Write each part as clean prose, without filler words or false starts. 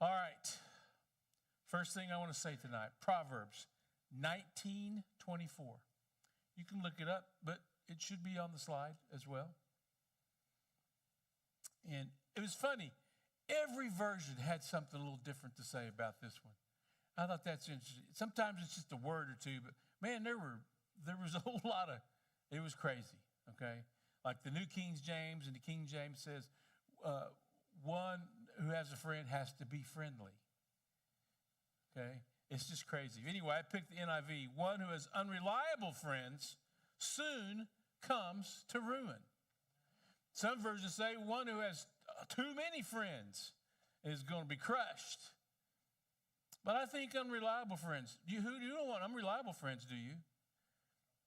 All right. First thing I want to say tonight, Proverbs 19:24. You can look it up, but it should be on the slide as well. And it was funny. Every version had something a little different to say about this one. I thought that's interesting. Sometimes it's just a word or two, but man, there was a whole lot of, it was crazy, okay? Like the New King James and the King James says, one who has a friend has to be friendly, okay? It's just crazy. Anyway, I picked the NIV. One who has unreliable friends soon comes to ruin. Some versions say one who has too many friends is going to be crushed. But I think unreliable friends, you don't want unreliable friends, do you?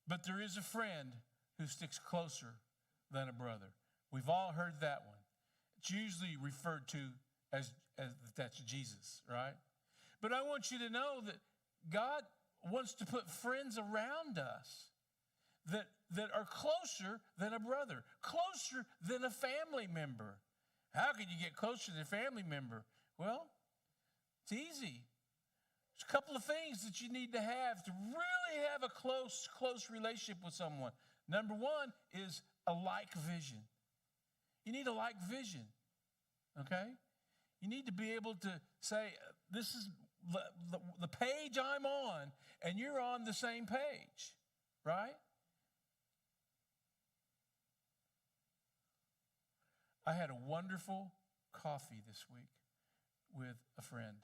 But there is a friend who sticks closer than a brother. We've all heard that one. It's usually referred to as that's Jesus, right? But I want you to know that God wants to put friends around us that are closer than a brother, closer than a family member. How can you get closer to a family member? Well, it's easy. There's a couple of things that you need to really have a close relationship with someone. Number one is a like vision. You need a like vision, okay? You need to be able to say, this is the page I'm on, and you're on the same page, right? I had a wonderful coffee this week with a friend.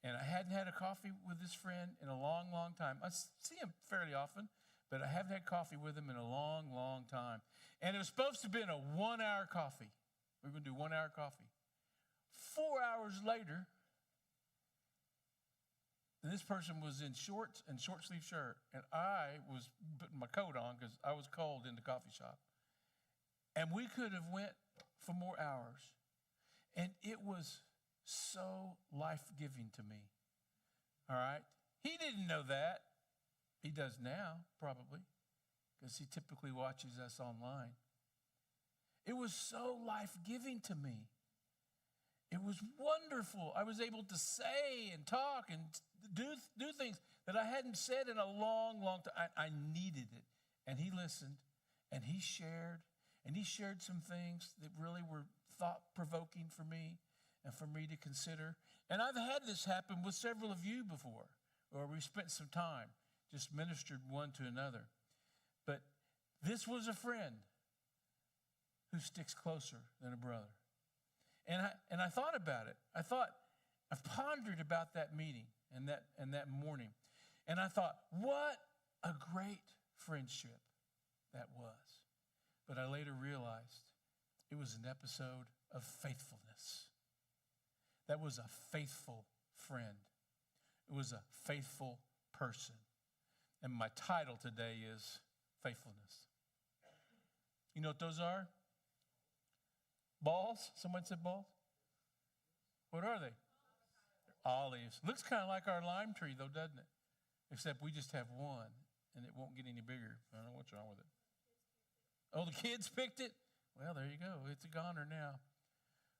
And I hadn't had a coffee with this friend in a long, long time. I see him fairly often, but I haven't had coffee with him in a long, long time. And it was supposed to have been a 1-hour coffee. We were going to do 1-hour coffee. 4 hours later, this person was in shorts and short-sleeve shirt, and I was putting my coat on because I was cold in the coffee shop. And we could have went for more hours. And it was so life-giving to me. All right? He didn't know that. He does now, probably, because he typically watches us online. It was so life-giving to me. It was wonderful. I was able to say and talk and do things that I hadn't said in a long, long time. I needed it. And he listened, and he shared. And he shared some things that really were thought-provoking for me and for me to consider. And I've had this happen with several of you before, or we spent some time, just ministered one to another. But this was a friend who sticks closer than a brother. And I thought about it. I've pondered about that meeting and that morning. And I thought, what a great friendship that was. But I later realized it was an episode of faithfulness. That was a faithful friend. It was a faithful person. And my title today is Faithfulness. You know what those are? Balls? Someone said balls? What are they? Olives. Looks kind of like our lime tree, though, doesn't it? Except we just have one, and it won't get any bigger. I don't know what's wrong with it. Oh, the kids picked it? Well, there you go. It's a goner now.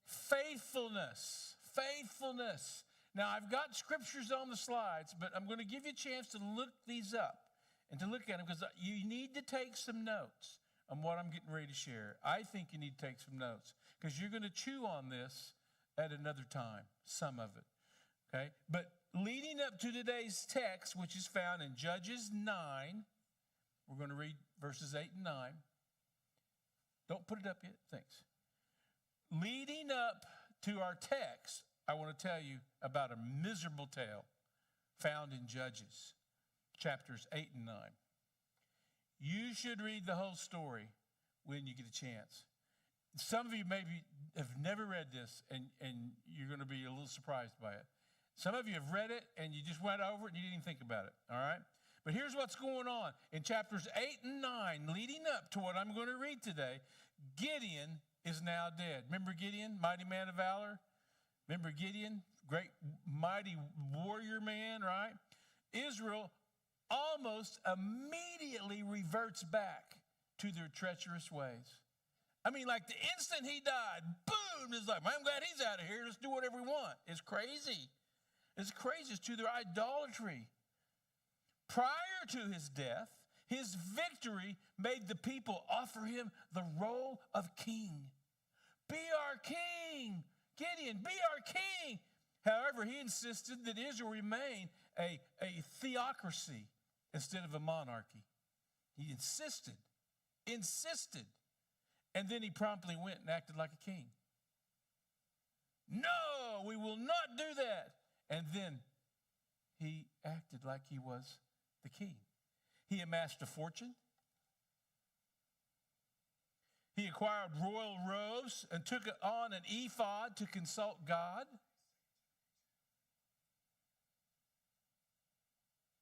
Faithfulness. Faithfulness. Now, I've got scriptures on the slides, but I'm going to give you a chance to look these up and to look at them because you need to take some notes on what I'm getting ready to share. I think you need to take some notes because you're going to chew on this at another time, some of it, okay? But leading up to today's text, which is found in Judges 9, we're going to read verses 8 and 9. Don't put it up yet. Thanks. Leading up to our text, I want to tell you about a miserable tale found in Judges, chapters 8 and 9. You should read the whole story when you get a chance. Some of you maybe have never read this, and you're going to be a little surprised by it. Some of you have read it, and you just went over it, and you didn't even think about it, all right? But here's what's going on. In chapters 8 and 9, leading up to what I'm going to read today, Gideon is now dead. Remember Gideon, mighty man of valor? Remember Gideon, great mighty warrior man, right? Israel almost immediately reverts back to their treacherous ways. I mean, like the instant he died, boom, it's like, I'm glad he's out of here. Let's do whatever we want. It's crazy. It's crazy. It's to their idolatry. Prior to his death, his victory made the people offer him the role of king. Be our king, Gideon, be our king. However, he insisted that Israel remain a theocracy instead of a monarchy. He insisted. And then he promptly went and acted like a king. No, we will not do that. And then he acted like he was the king. He amassed a fortune. He acquired royal robes and took on an ephod to consult God.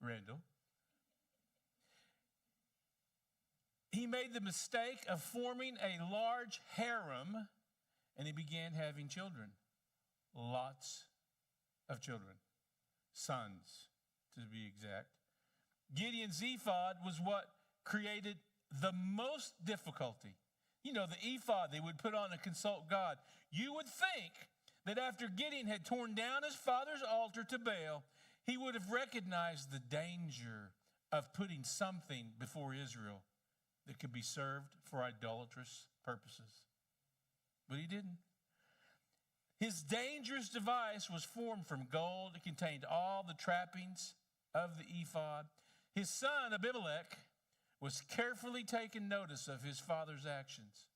Randall. He made the mistake of forming a large harem, and he began having children. Lots of children. Sons, to be exact. Gideon's ephod was what created the most difficulty. You know, the ephod they would put on to consult God. You would think that after Gideon had torn down his father's altar to Baal, he would have recognized the danger of putting something before Israel that could be served for idolatrous purposes. But he didn't. His dangerous device was formed from gold. It contained all the trappings of the ephod. His son, Abimelech, was carefully taking notice of his father's actions.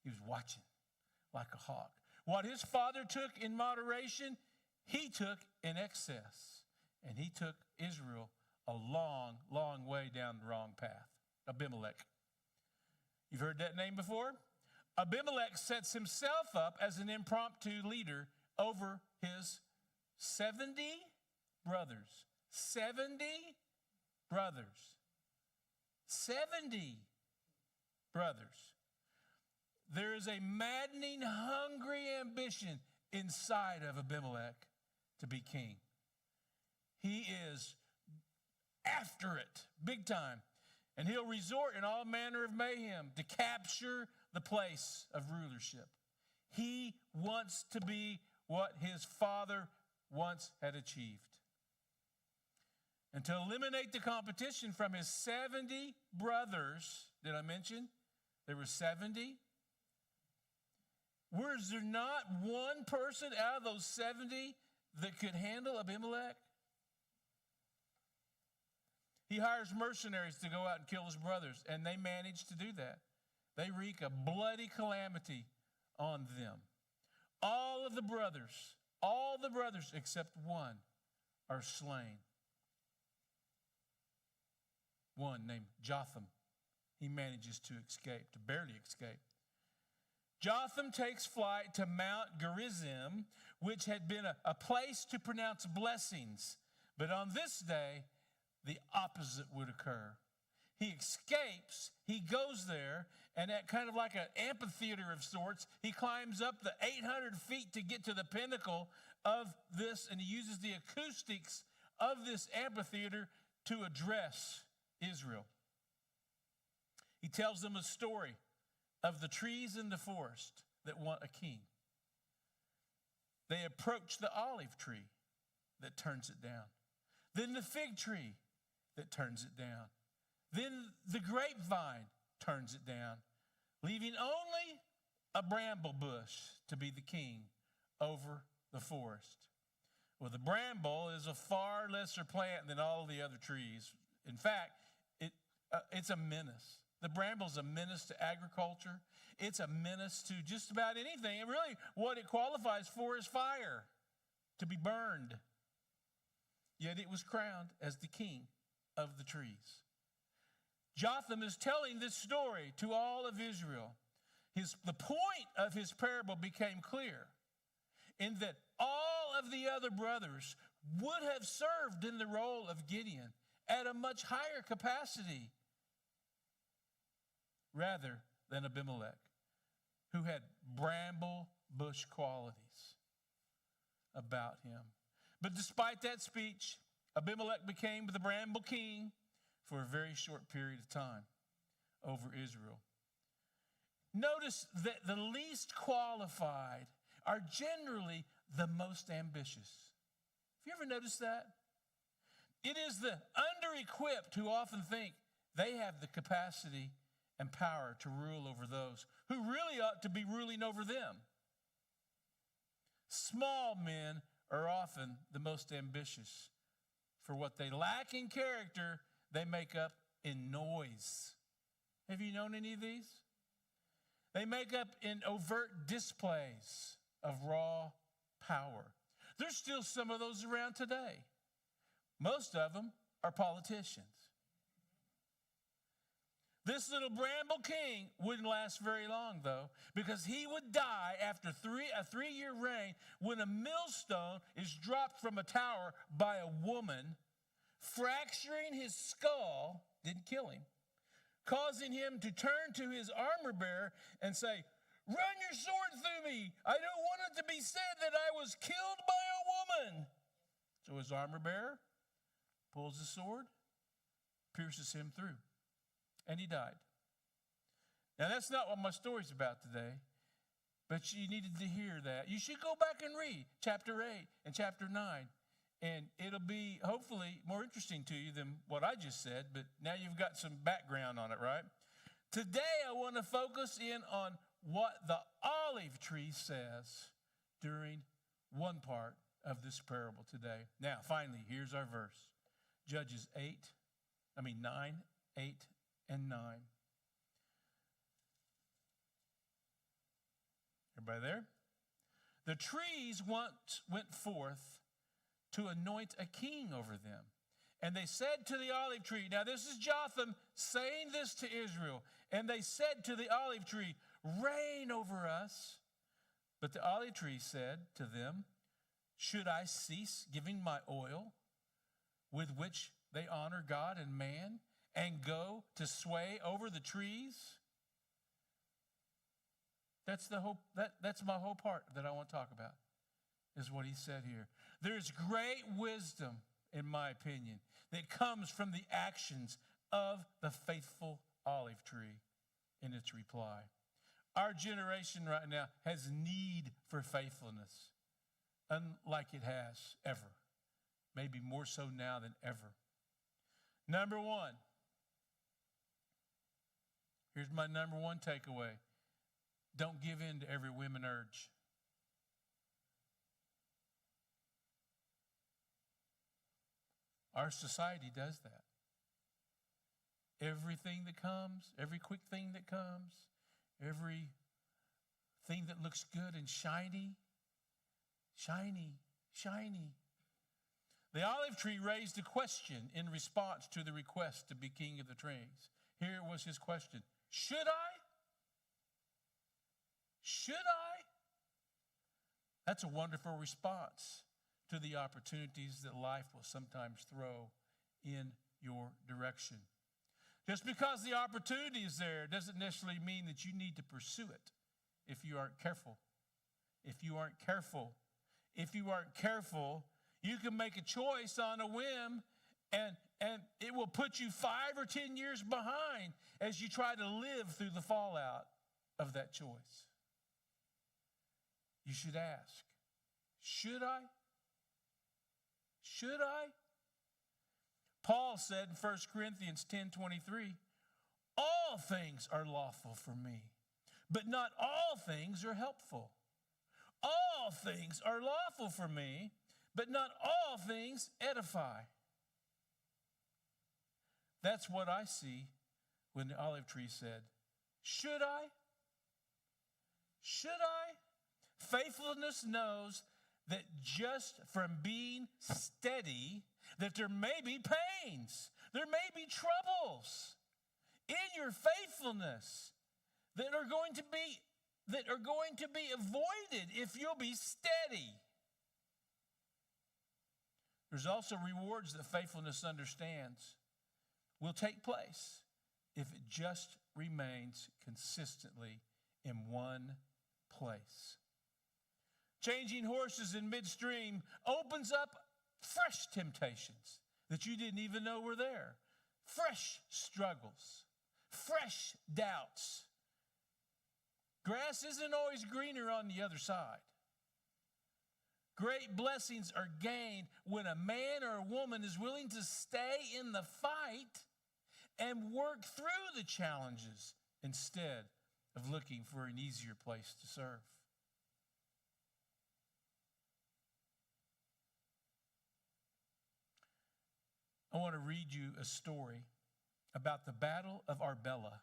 He was watching like a hawk. What his father took in moderation, he took in excess. And he took Israel a long, long way down the wrong path. Abimelech. You've heard that name before? Abimelech sets himself up as an impromptu leader over his 70 brothers. 70 brothers. 70 brothers. There is a maddening, hungry ambition inside of Abimelech to be king. He is after it, big time. And he'll resort in all manner of mayhem to capture the place of rulership. He wants to be what his father once had achieved. And to eliminate the competition from his 70 brothers, did I mention there were 70? Was there not one person out of those 70 that could handle Abimelech? He hires mercenaries to go out and kill his brothers, and they manage to do that. They wreak a bloody calamity on them. All the brothers except one are slain. One named Jotham. He manages to escape, to barely escape. Jotham takes flight to Mount Gerizim, which had been a place to pronounce blessings. But on this day, the opposite would occur. He escapes, he goes there, and at kind of like an amphitheater of sorts, he climbs up the 800 feet to get to the pinnacle of this, and he uses the acoustics of this amphitheater to address Israel. He tells them a story of the trees in the forest that want a king. They approach the olive tree that turns it down. Then the fig tree that turns it down. Then the grapevine turns it down, leaving only a bramble bush to be the king over the forest. Well, the bramble is a far lesser plant than all the other trees. In fact, it's a menace. The bramble's a menace to agriculture. It's a menace to just about anything. And really, what it qualifies for is fire, to be burned. Yet it was crowned as the king of the trees. Jotham is telling this story to all of Israel. The point of his parable became clear in that all of the other brothers would have served in the role of Gideon at a much higher capacity rather than Abimelech, who had bramble bush qualities about him. But despite that speech, Abimelech became the bramble king for a very short period of time over Israel. Notice that the least qualified are generally the most ambitious. Have you ever noticed that? It is the under-equipped who often think they have the capacity and power to rule over those who really ought to be ruling over them. Small men are often the most ambitious. For what they lack in character, they make up in noise. Have you known any of these? They make up in overt displays of raw power. There's still some of those around today. Most of them are politicians. This little bramble king wouldn't last very long, though, because he would die after a three-year reign when a millstone is dropped from a tower by a woman, fracturing his skull, didn't kill him, causing him to turn to his armor bearer and say, "Run your sword through me. I don't want it to be said that I was killed by a woman." So his armor bearer pulls the sword, pierces him through, and he died. Now, that's not what my story's about today, but you needed to hear that. You should go back and read chapter 8 and chapter 9, and it'll be hopefully more interesting to you than what I just said, but now you've got some background on it, right? Today, I want to focus in on what the olive tree says during one part of this parable today. Now, finally, here's our verse. Judges 9, 8, and 9. Everybody there? The trees once went forth to anoint a king over them. And they said to the olive tree, now this is Jotham saying this to Israel, and they said to the olive tree, "Reign over us." But the olive tree said to them, "Should I cease giving my oil, with which they honor God and man, and go to sway over the trees?" That's my whole part that I want to talk about, is what he said here. There's great wisdom, in my opinion, that comes from the actions of the faithful olive tree in its reply. Our generation right now has need for faithfulness, unlike it has ever. Maybe more so now than ever. Number one. Here's my number one takeaway. Don't give in to every women urge. Our society does that. Everything that comes, every quick thing that comes, every thing that looks good and shiny. The olive tree raised a question in response to the request to be king of the trees. Here was his question. Should I? Should I? That's a wonderful response to the opportunities that life will sometimes throw in your direction. Just because the opportunity is there doesn't necessarily mean that you need to pursue it if you aren't careful. If you aren't careful, you can make a choice on a whim and it will put you 5 or 10 years behind as you try to live through the fallout of that choice. You should ask, should I? Should I? Paul said in 1 Corinthians 10:23, all things are lawful for me, but not all things are helpful. All things are lawful for me, but not all things edify. That's what I see when the olive tree said, should I? Should I? Faithfulness knows that just from being steady, that there may be pains, there may be troubles in your faithfulness that are going to be avoided if you'll be steady. There's also rewards that faithfulness understands will take place if it just remains consistently in one place. Changing horses in midstream opens up fresh temptations that you didn't even know were there. Fresh struggles, fresh doubts. Grass isn't always greener on the other side. Great blessings are gained when a man or a woman is willing to stay in the fight and work through the challenges instead of looking for an easier place to serve. I want to read you a story about the Battle of Arbela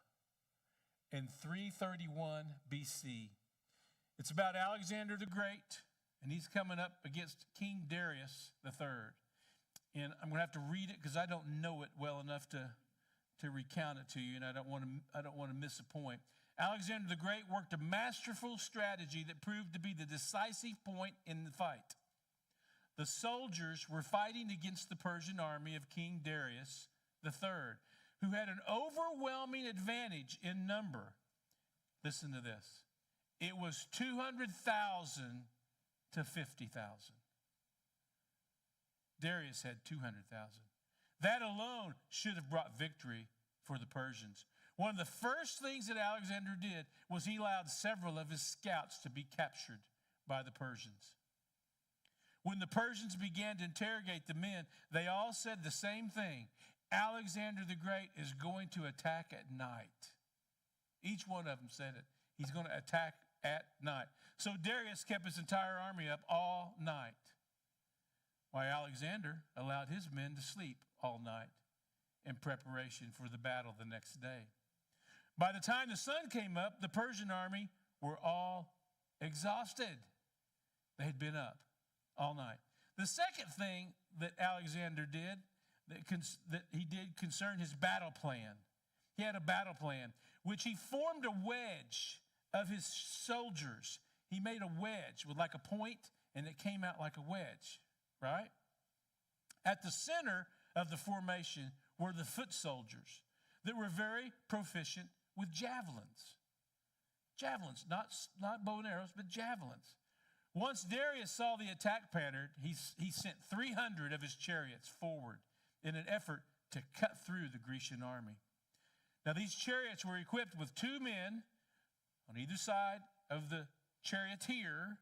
in 331 BC. It's about Alexander the Great, and he's coming up against King Darius III. And I'm going to have to read it because I don't know it well enough to recount it to you, and I don't want to miss a point. Alexander the Great worked a masterful strategy that proved to be the decisive point in the fight. The soldiers were fighting against the Persian army of King Darius III, who had an overwhelming advantage in number. Listen to this. It was 200,000 to 50,000. Darius had 200,000. That alone should have brought victory for the Persians. One of the first things that Alexander did was he allowed several of his scouts to be captured by the Persians. When the Persians began to interrogate the men, they all said the same thing. Alexander the Great is going to attack at night. Each one of them said it. He's going to attack at night. So Darius kept his entire army up all night, while Alexander allowed his men to sleep all night in preparation for the battle the next day. By the time the sun came up, the Persian army were all exhausted. They had been up all night. The second thing that Alexander did, that he did concern his battle plan. He had a battle plan, which he formed a wedge of his soldiers. He made a wedge with like a point, and it came out like a wedge, right? At the center of the formation were the foot soldiers that were very proficient with javelins. Javelins, not bow and arrows, but javelins. Once Darius saw the attack pattern, he sent 300 of his chariots forward in an effort to cut through the Grecian army. Now, these chariots were equipped with 2 men on either side of the charioteer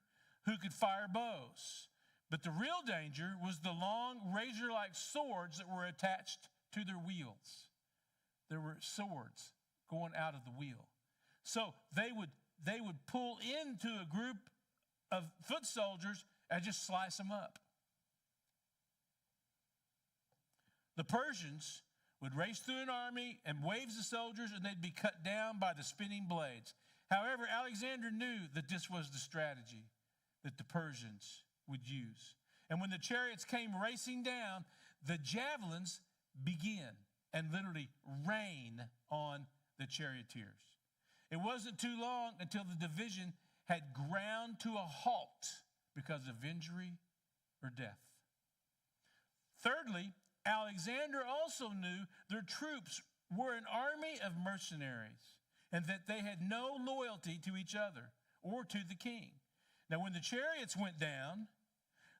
who could fire bows. But the real danger was the long, razor-like swords that were attached to their wheels. There were swords going out of the wheel. So they would pull into a group of foot soldiers and just slice them up. The Persians would race through an army and waves the soldiers, and they'd be cut down by the spinning blades. However, Alexander knew that this was the strategy that the Persians would use. And when the chariots came racing down, the javelins began and literally rain on the charioteers. It wasn't too long until the division had ground to a halt because of injury or death. Thirdly, Alexander also knew their troops were an army of mercenaries and that they had no loyalty to each other or to the king. Now, when the chariots went down,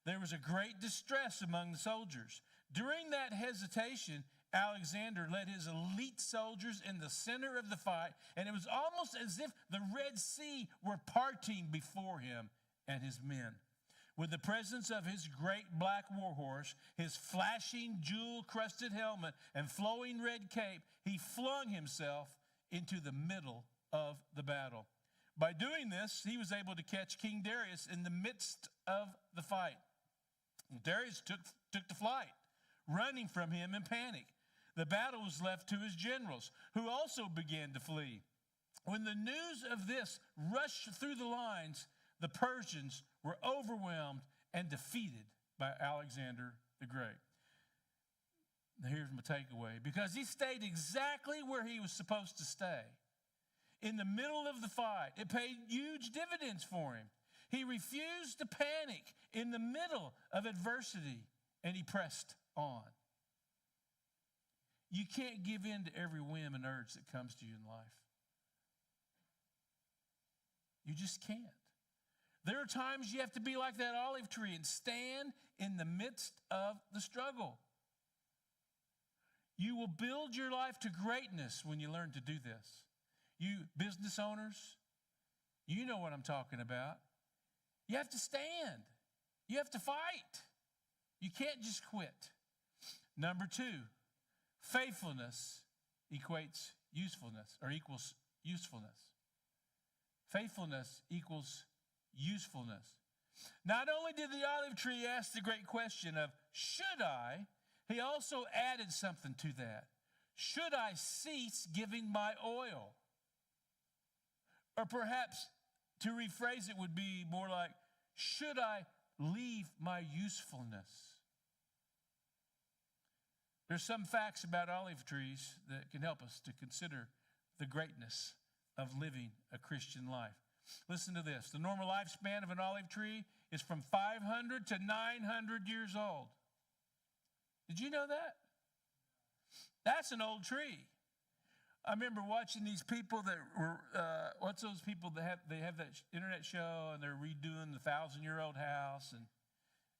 there was a great distress among the soldiers. During that hesitation, Alexander led his elite soldiers in the center of the fight, and it was almost as if the Red Sea were parting before him and his men. With the presence of his great black war horse, his flashing jewel-crusted helmet, and flowing red cape, he flung himself into the middle of the battle. By doing this, he was able to catch King Darius in the midst of the fight. Darius took to flight, running from him in panic. The battle was left to his generals, who also began to flee. When the news of this rushed through the lines, the Persians were overwhelmed and defeated by Alexander the Great. Now here's my takeaway. Because he stayed exactly where he was supposed to stay, in the middle of the fight, it paid huge dividends for him. He refused to panic in the middle of adversity, and he pressed on. You can't give in to every whim and urge that comes to you in life. You just can't. There are times you have to be like that olive tree and stand in the midst of the struggle. You will build your life to greatness when you learn to do this. You business owners, You know what I'm talking about. You have to stand. You have to fight. You can't just quit. Number 2, faithfulness equates usefulness or equals usefulness. Faithfulness equals usefulness. Not only did the olive tree ask the great question of, should I? He also added something to that. Should I cease giving my oil? Or perhaps to rephrase it would be more like, should I leave my usefulness? There's some facts about olive trees that can help us to consider the greatness of living a Christian life. Listen to this. The normal lifespan of an olive tree is from 500 to 900 years old. Did you know that? That's an old tree. I remember watching these people that were, what's those people that have that internet show and they're redoing the 1,000-year-old house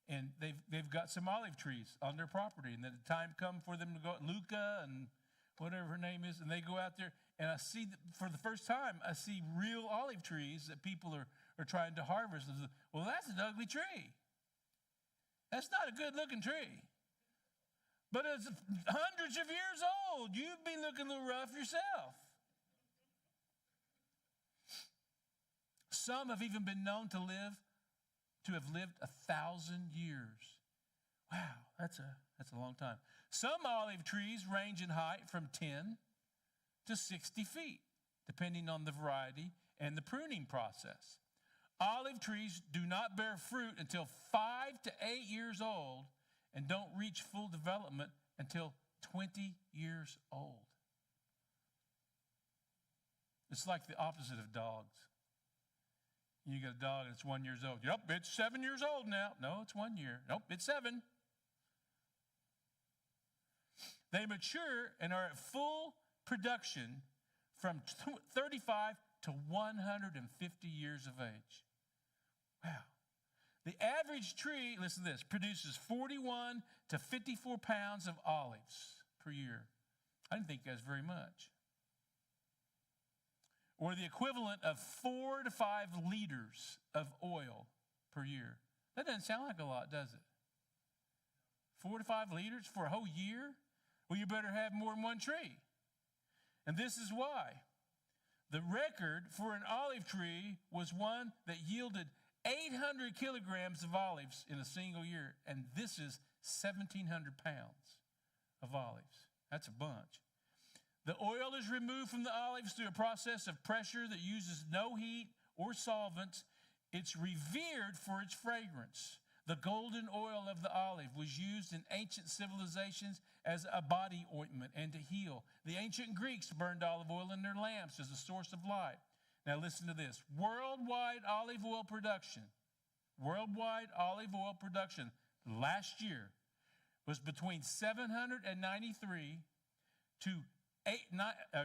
and they've got some olive trees on their property, and then the time come for them to go, Luca and whatever her name is, and they go out there, and I see, for the first time, I see real olive trees that people are trying to harvest. Well, that's an ugly tree. That's not a good-looking tree. But it's hundreds of years old. You'd be looking a little rough yourself. Some have even been known to have lived 1,000 years. Wow, that's a long time. Some olive trees range in height from 10 to 60 feet, depending on the variety and the pruning process. Olive trees do not bear fruit until 5 to 8 years old and don't reach full development until 20 years old. It's like the opposite of dogs. You got a dog that's 1 year old. Yep, it's 7 years old now. No, it's 1 year. Nope, it's 7. They mature and are at full production from 35 to 150 years of age. Wow. The average tree, listen to this, produces 41 to 54 pounds of olives per year. I didn't think that's very much. Or the equivalent of 4 to 5 liters of oil per year. That doesn't sound like a lot, does it? 4 to 5 liters for a whole year? Well, you better have more than one tree. And this is why. The record for an olive tree was one that yielded 800 kilograms of olives in a single year. And this is 1,700 pounds of olives. That's a bunch. The oil is removed from the olives through a process of pressure that uses no heat or solvents. It's revered for its fragrance. The golden oil of the olive was used in ancient civilizations as a body ointment and to heal. The ancient Greeks burned olive oil in their lamps as a source of light. Now listen to this. Worldwide olive oil production last year was between 793 to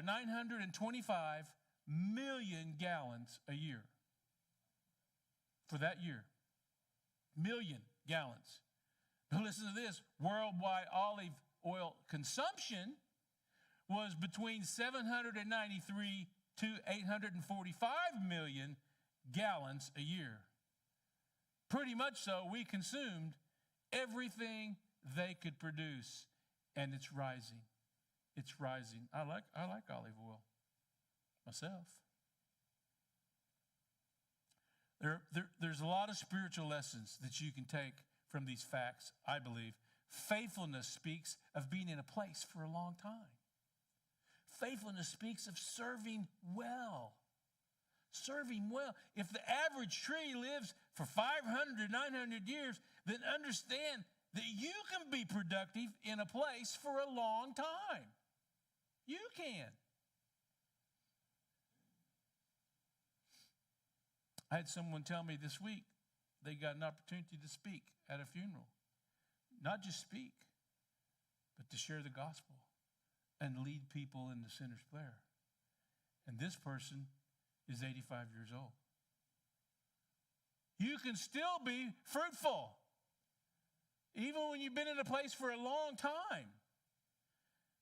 925 million gallons a year. For that year. Million gallons. Now listen to this. Worldwide olive oil consumption was between 793 to 845 million gallons a year. Pretty much so, we consumed everything they could produce, and it's rising. It's rising. I like olive oil myself. There's a lot of spiritual lessons that you can take from these facts, I believe. Faithfulness speaks of being in a place for a long time. Faithfulness speaks of serving well. Serving well. If the average tree lives for 500 to 900 years, then understand that you can be productive in a place for a long time. You can. I had someone tell me this week they got an opportunity to speak at a funeral. Not just speak, but to share the gospel and lead people in the sinner's prayer. And this person is 85 years old. You can still be fruitful, even when you've been in a place for a long time.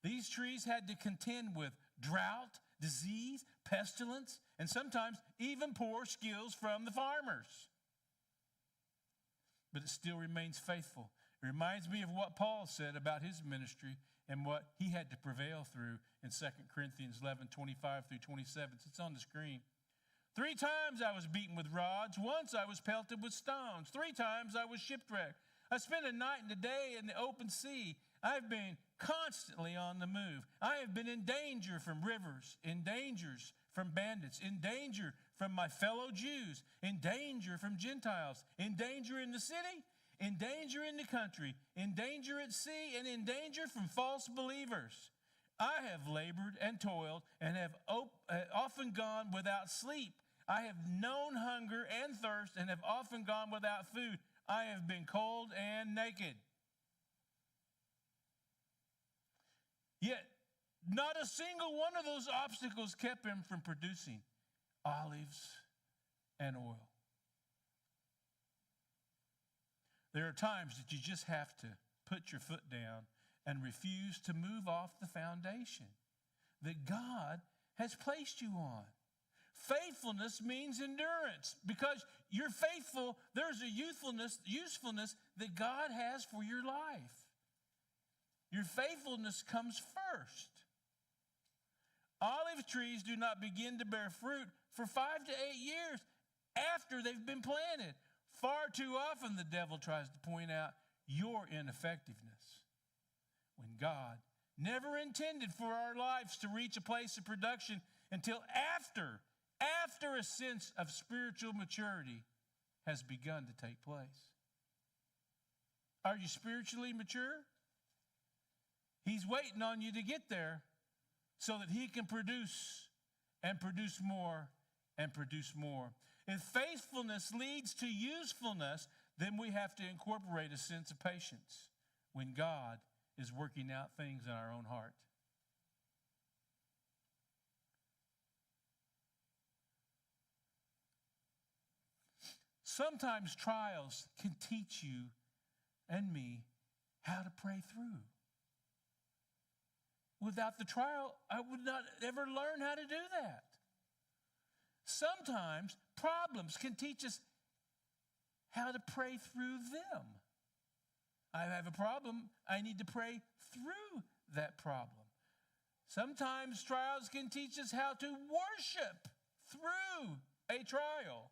These trees had to contend with drought, disease, pestilence, and sometimes even poor skills from the farmers. But it still remains faithful. It reminds me of what Paul said about his ministry and what he had to prevail through in 2 Corinthians 11:25 through 27. It's on the screen. 3 times I was beaten with rods. Once I was pelted with stones. 3 times I was shipwrecked. I spent a night and a day in the open sea. I've been constantly on the move. I have been in danger from rivers, in dangers from bandits, in danger from my fellow Jews, in danger from Gentiles, in danger in the city, in danger in the country, in danger at sea, and in danger from false believers. I have labored and toiled and have often gone without sleep. I have known hunger and thirst and have often gone without food. I have been cold and naked. Yet, not a single one of those obstacles kept him from producing olives and oil. There are times that you just have to put your foot down and refuse to move off the foundation that God has placed you on. Faithfulness means endurance. Because you're faithful, there's a usefulness that God has for your life. Your faithfulness comes first. Olive trees do not begin to bear fruit for 5 to 8 years after they've been planted. Far too often the devil tries to point out your ineffectiveness when God never intended for our lives to reach a place of production until after a sense of spiritual maturity has begun to take place. Are you spiritually mature? He's waiting on you to get there so that he can produce and produce more and produce more. If faithfulness leads to usefulness, then we have to incorporate a sense of patience when God is working out things in our own heart. Sometimes trials can teach you and me how to pray through. Without the trial, I would not ever learn how to do that. Sometimes problems can teach us how to pray through them. I have a problem, I need to pray through that problem. Sometimes trials can teach us how to worship through a trial.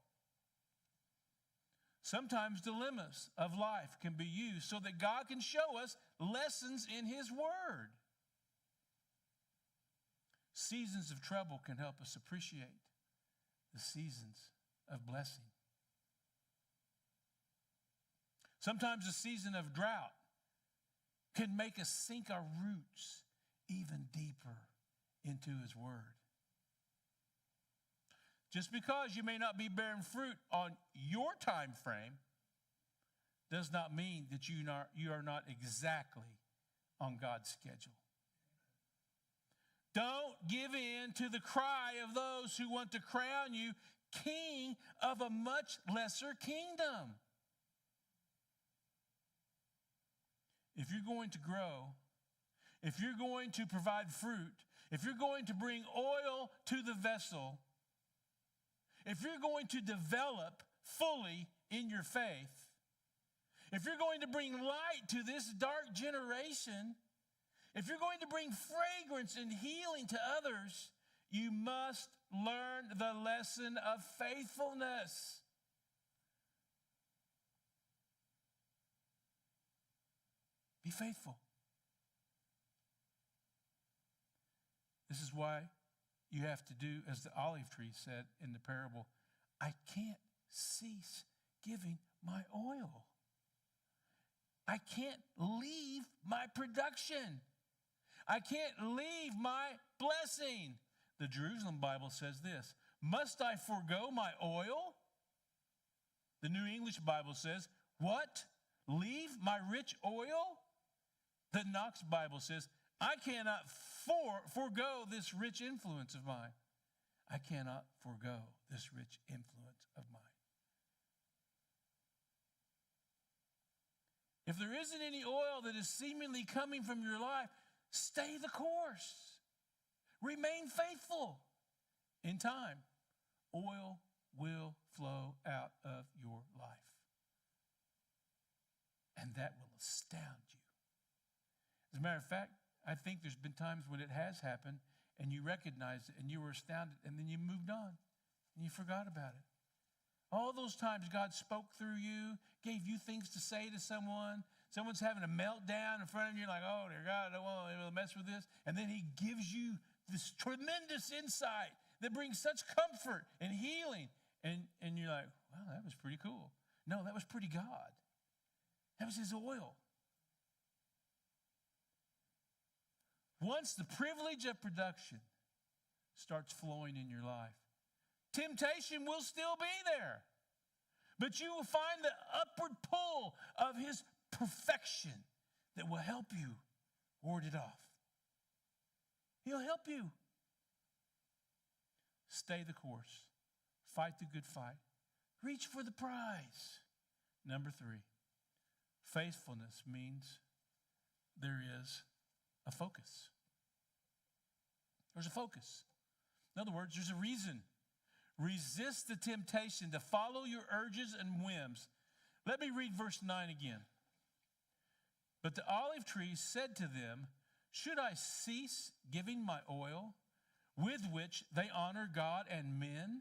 Sometimes dilemmas of life can be used so that God can show us lessons in His Word. Seasons of trouble can help us appreciate the seasons of blessing. Sometimes a season of drought can make us sink our roots even deeper into His Word. Just because you may not be bearing fruit on your time frame does not mean that you are not exactly on God's schedule. Don't give in to the cry of those who want to crown you king of a much lesser kingdom. If you're going to grow, if you're going to provide fruit, if you're going to bring oil to the vessel, if you're going to develop fully in your faith, if you're going to bring light to this dark generation, if you're going to bring fragrance and healing to others, you must learn the lesson of faithfulness. Be faithful. This is why you have to do as the olive tree said in the parable, I can't cease giving my oil. I can't leave my production. I can't leave my blessing. The Jerusalem Bible says this, must I forego my oil? The New English Bible says, what? Leave my rich oil? The Knox Bible says, I cannot forego this rich influence of mine. I cannot forego this rich influence of mine. If there isn't any oil that is seemingly coming from your life, stay the course. Remain faithful. In time, oil will flow out of your life. And that will astound you. As a matter of fact, I think there's been times when it has happened and you recognized it and you were astounded and then you moved on and you forgot about it. All those times God spoke through you, gave you things to say to someone. Someone's having a meltdown in front of you, like, oh, dear God, I don't want to mess with this. And then he gives you this tremendous insight that brings such comfort and healing. And you're like, wow, that was pretty cool. No, that was pretty God. That was his oil. Once the privilege of production starts flowing in your life, temptation will still be there. But you will find the upward pull of his perfection that will help you ward it off. He'll help you. Stay the course. Fight the good fight. Reach for the prize. Number 3, faithfulness means there is a focus. There's a focus. In other words, there's a reason. Resist the temptation to follow your urges and whims. Let me read verse 9 again. But the olive tree said to them, should I cease giving my oil, with which they honor God and men,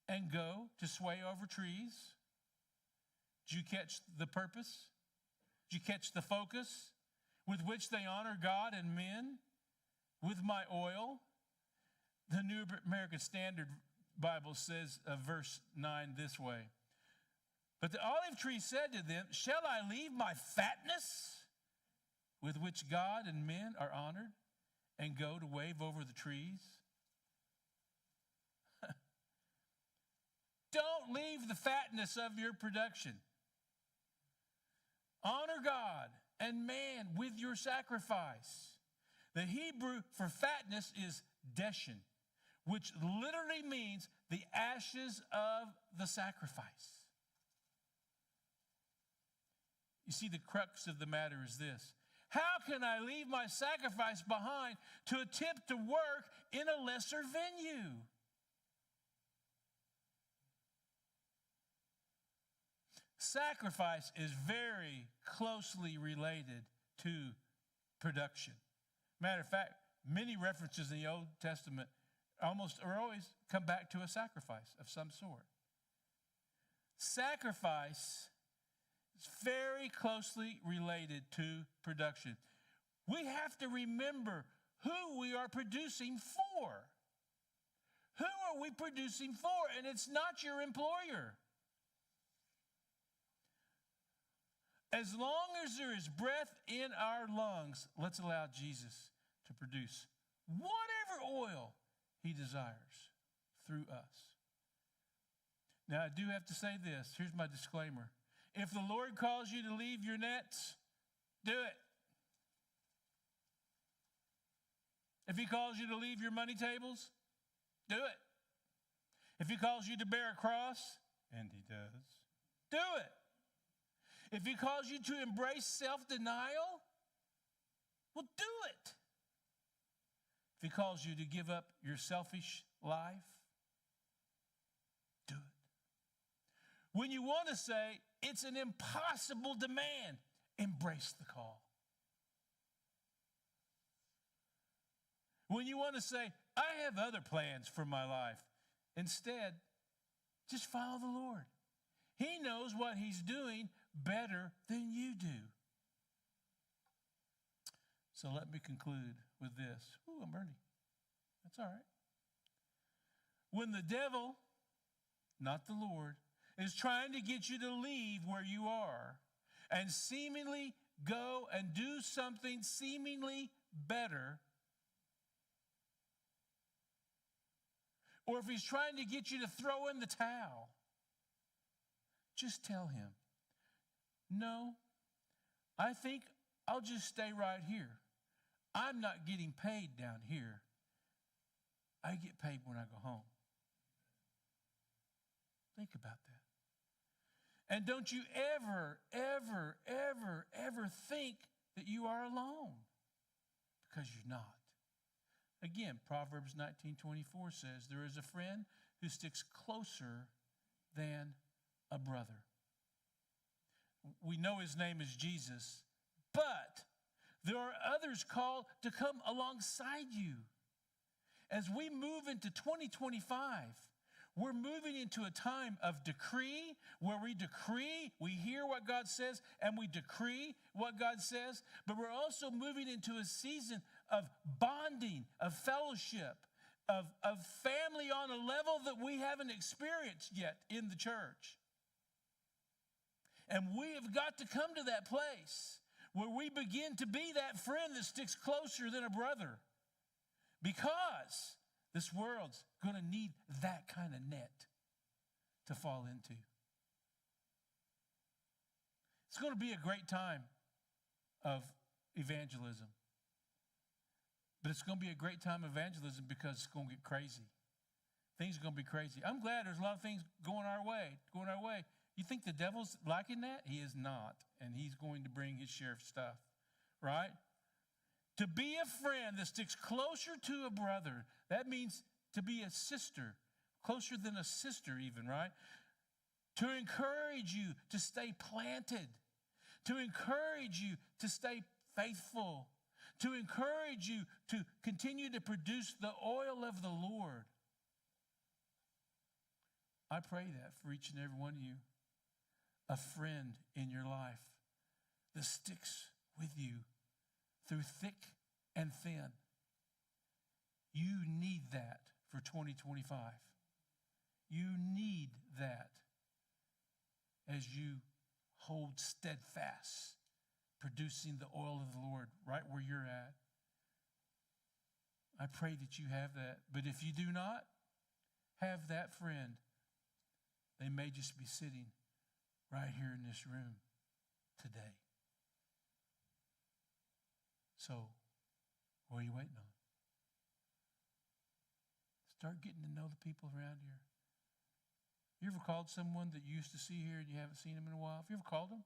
and go to sway over trees? Did you catch the purpose? Did you catch the focus? With which they honor God and men, with my oil? The New American Standard Bible says verse 9 this way. But the olive tree said to them, shall I leave my fatness with which God and men are honored and go to wave over the trees? Don't leave the fatness of your production. Honor God and man with your sacrifice. The Hebrew for fatness is deshin, which literally means the ashes of the sacrifice. You see, the crux of the matter is this. How can I leave my sacrifice behind to attempt to work in a lesser venue? Sacrifice is very closely related to production. Matter of fact, many references in the Old Testament always come back to a sacrifice of some sort. Sacrifice is very closely related to production. We have to remember who we are producing for. Who are we producing for? And it's not your employer. As long as there is breath in our lungs, let's allow Jesus to produce whatever oil he desires through us. Now, I do have to say this. Here's my disclaimer. If the Lord calls you to leave your nets, do it. If he calls you to leave your money tables, do it. If he calls you to bear a cross, and he does, do it. If he calls you to embrace self-denial, well, do it. If he calls you to give up your selfish life, do it. When you want to say, it's an impossible demand, embrace the call. When you want to say, I have other plans for my life, instead, just follow the Lord. He knows what he's doing better than you do. So let me conclude with this. Ooh, I'm burning. That's all right. When the devil, not the Lord, is trying to get you to leave where you are and seemingly go and do something seemingly better, or if he's trying to get you to throw in the towel, just tell him, no, I think I'll just stay right here. I'm not getting paid down here. I get paid when I go home. Think about that. And don't you ever, ever, ever, ever think that you are alone, because you're not. Again, Proverbs 19:24 says, there is a friend who sticks closer than a brother. We know his name is Jesus, but there are others called to come alongside you. As we move into 2025, we're moving into a time of decree, where we hear what God says, and we decree what God says, but we're also moving into a season of bonding, of fellowship, of family on a level that we haven't experienced yet in the church. And we have got to come to that place where we begin to be that friend that sticks closer than a brother, because this world's going to need that kind of net to fall into. It's going to be a great time of evangelism. But it's going to be a great time of evangelism because it's going to get crazy. Things are going to be crazy. I'm glad there's a lot of things going our way. You think the devil's liking that? He is not. And he's going to bring his share of stuff, right? To be a friend that sticks closer to a brother, that means to be a sister, closer than a sister even, right? To encourage you to stay planted, to encourage you to stay faithful, to encourage you to continue to produce the oil of the Lord. I pray that for each and every one of you, a friend in your life that sticks with you through thick and thin. You need that for 2025. You need that as you hold steadfast, producing the oil of the Lord right where you're at. I pray that you have that. But if you do not have that friend, they may just be sitting right here in this room today. So, what are you waiting on? Start getting to know the people around here. You ever called someone that you used to see here and you haven't seen them in a while? Have you ever called them?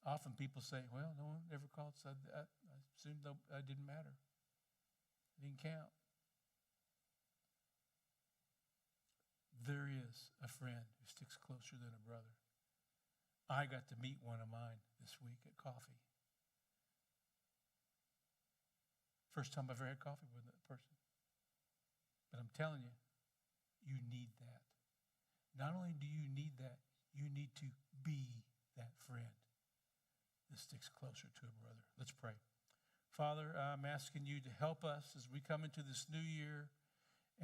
Often people say, well, no one ever called, so I assumed that didn't matter. It didn't count. There is a friend who sticks closer than a brother. I got to meet one of mine this week at coffee. First time I've ever had coffee with that person. But I'm telling you, you need that. Not only do you need that, you need to be that friend that sticks closer to a brother. Let's pray. Father, I'm asking you to help us as we come into this new year,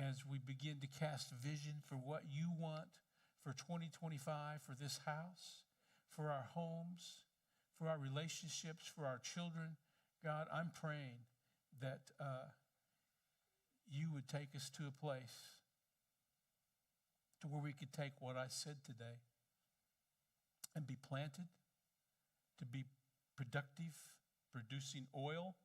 as we begin to cast vision for what you want for 2025, for this house, for our homes, for our relationships, for our children. God, I'm praying that you would take us to a place to where we could take what I said today and be planted, to be productive, producing oil,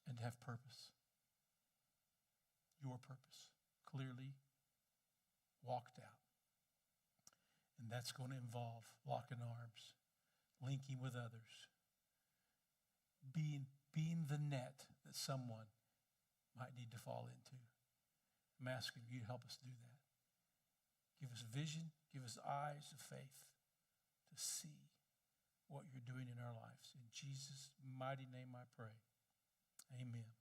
and to have purpose. Your purpose, clearly walked out. And that's going to involve locking arms, linking with others, being the net that someone might need to fall into. I'm asking you to help us do that. Give us vision, give us eyes of faith to see what you're doing in our lives. In Jesus' mighty name I pray. Amen.